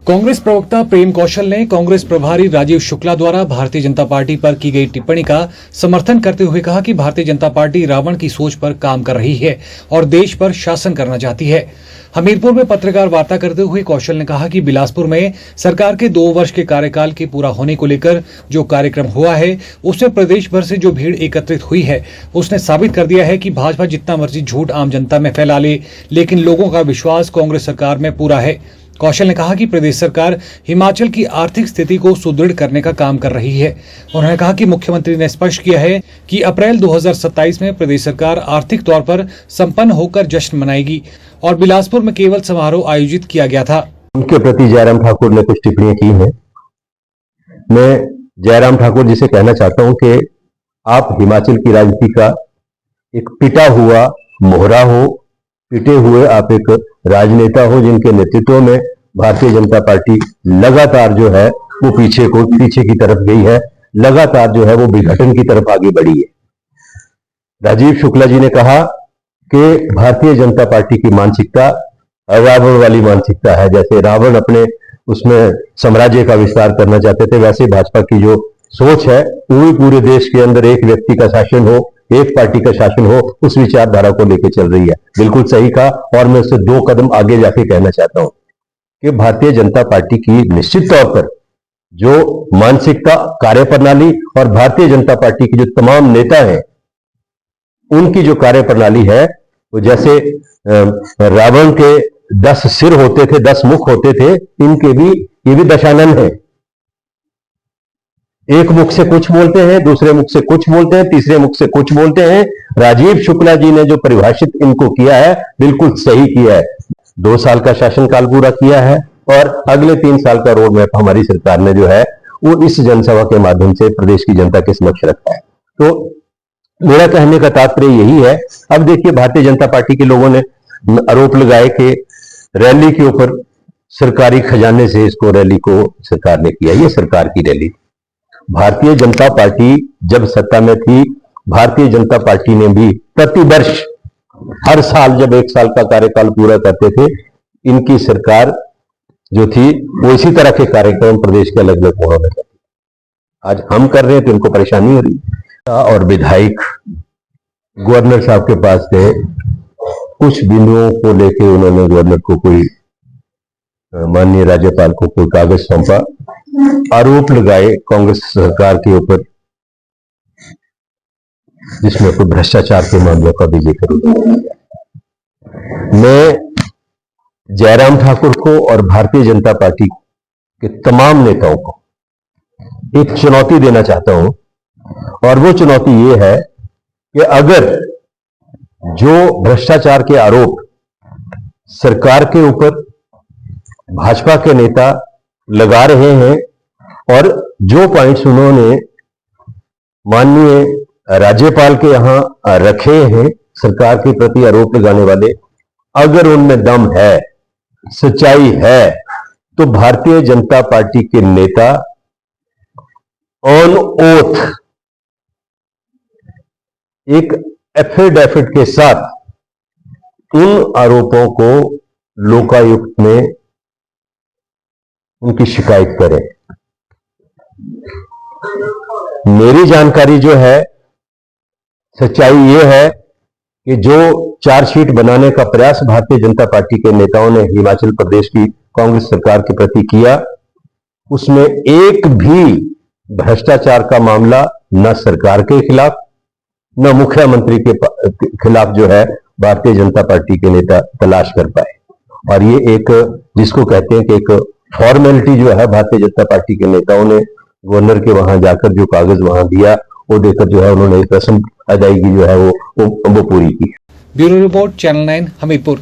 कांग्रेस प्रवक्ता प्रेम कौशल ने कांग्रेस प्रभारी राजीव शुक्ला द्वारा भारतीय जनता पार्टी पर की गई टिप्पणी का समर्थन करते हुए कहा कि भारतीय जनता पार्टी रावण की सोच पर काम कर रही है और देश पर शासन करना चाहती है। हमीरपुर में पत्रकार वार्ता करते हुए कौशल ने कहा कि बिलासपुर में सरकार के 2 वर्ष के कार्यकाल के पूरा होने को लेकर जो कार्यक्रम हुआ है उसमें प्रदेश भर से जो भीड़ एकत्रित हुई है उसने साबित कर दिया है कि भाजपा जितना मर्जी झूठ आम जनता में फैला ले, लेकिन लोगों का विश्वास कांग्रेस सरकार में पूरा है। कौशल ने कहा कि प्रदेश सरकार हिमाचल की आर्थिक स्थिति को सुदृढ़ करने का काम कर रही है। उन्होंने कहा कि मुख्यमंत्री ने स्पष्ट किया है कि अप्रैल 2027 में प्रदेश सरकार आर्थिक तौर पर संपन्न होकर जश्न मनाएगी और बिलासपुर में केवल समारोह आयोजित किया गया था। उनके प्रति जयराम ठाकुर ने कुछ टिप्पणियां की हैं। मैं जयराम ठाकुर जी से कहना चाहता हूं कि आप हिमाचल की राजनीति का एक पिटा हुआ मोहरा हो, पिटे हुए आप एक राजनेता हो जिनके नेतृत्व में भारतीय जनता पार्टी लगातार जो है वो पीछे की तरफ गई है, लगातार जो है वो विघटन की तरफ आगे बढ़ी है। राजीव शुक्ला जी ने कहा कि भारतीय जनता पार्टी की मानसिकता रावण वाली मानसिकता है। जैसे रावण अपने उसमें साम्राज्य का विस्तार करना चाहते थे, वैसे भाजपा की जो सोच है पूरे देश के अंदर एक व्यक्ति का शासन हो, एक पार्टी का शासन हो, उस विचारधारा को लेकर चल रही है। बिल्कुल सही कहा। और मैं उससे 2 कदम आगे जाके कहना चाहता हूं कि भारतीय जनता पार्टी की निश्चित तौर पर जो मानसिकता, कार्यप्रणाली और भारतीय जनता पार्टी के जो तमाम नेता हैं उनकी जो कार्यप्रणाली है वो जैसे रावण के 10 सिर होते थे, 10 मुख होते थे, इनके भी ये भी दशानन है। एक मुख से कुछ बोलते हैं, दूसरे मुख से कुछ बोलते हैं, तीसरे मुख से कुछ बोलते हैं। राजीव शुक्ला जी ने जो परिभाषित इनको किया है बिल्कुल सही किया है। 2 साल का शासनकाल पूरा किया है और अगले 3 साल का रोड मैप हमारी सरकार ने जो है वो इस जनसभा के माध्यम से प्रदेश की जनता के समक्ष रखा है। तो मेरा कहने का तात्पर्य यही है। अब देखिए, भारतीय जनता पार्टी के लोगों ने आरोप लगाए कि रैली के ऊपर सरकारी खजाने से इसको रैली को सरकार ने किया। ये सरकार की रैली। भारतीय जनता पार्टी जब सत्ता में थी, भारतीय जनता पार्टी ने भी प्रतिवर्ष हर साल जब 1 साल का कार्यकाल पूरा करते थे, इनकी सरकार जो थी वो इसी तरह के कार्यक्रम प्रदेश के अलग अलग कोणों में करती। आज हम कर रहे हैं तो इनको परेशानी हो रही है। और विधायक गवर्नर साहब के पास गए, कुछ बिंदुओं को लेकर उन्होंने गवर्नर को माननीय राज्यपाल को कोई कागज सौंपा, आरोप लगाए कांग्रेस सरकार के ऊपर जिसमें कोई भ्रष्टाचार के मामलों का भी जिक्र हुआ। मैं जयराम ठाकुर को और भारतीय जनता पार्टी के तमाम नेताओं को एक चुनौती देना चाहता हूं और वो चुनौती ये है कि अगर जो भ्रष्टाचार के आरोप सरकार के ऊपर भाजपा के नेता लगा रहे हैं और जो पॉइंट्स उन्होंने माननीय राज्यपाल के यहां रखे हैं सरकार के प्रति आरोप लगाने वाले, अगर उनमें दम है, सच्चाई है, तो भारतीय जनता पार्टी के नेता ऑन ओथ एक एफिडेविट के साथ उन आरोपों को लोकायुक्त में उनकी शिकायत करें। मेरी जानकारी जो है, सच्चाई ये है कि जो चार्जशीट बनाने का प्रयास भारतीय जनता पार्टी के नेताओं ने हिमाचल प्रदेश की कांग्रेस सरकार के प्रति किया, उसमें एक भी भ्रष्टाचार का मामला न सरकार के खिलाफ न मुख्यमंत्री के खिलाफ जो है भारतीय जनता पार्टी के नेता तलाश कर पाए। और ये एक जिसको कहते हैं कि एक फॉर्मेलिटी जो है भारतीय जनता पार्टी के नेताओं ने गवर्नर के वहां जाकर जो कागज वहां दिया वो देकर जो है उन्होंने एक रस्म अदायगी जो है वो पूरी की। Bureau report, channel 9 Hamirpur.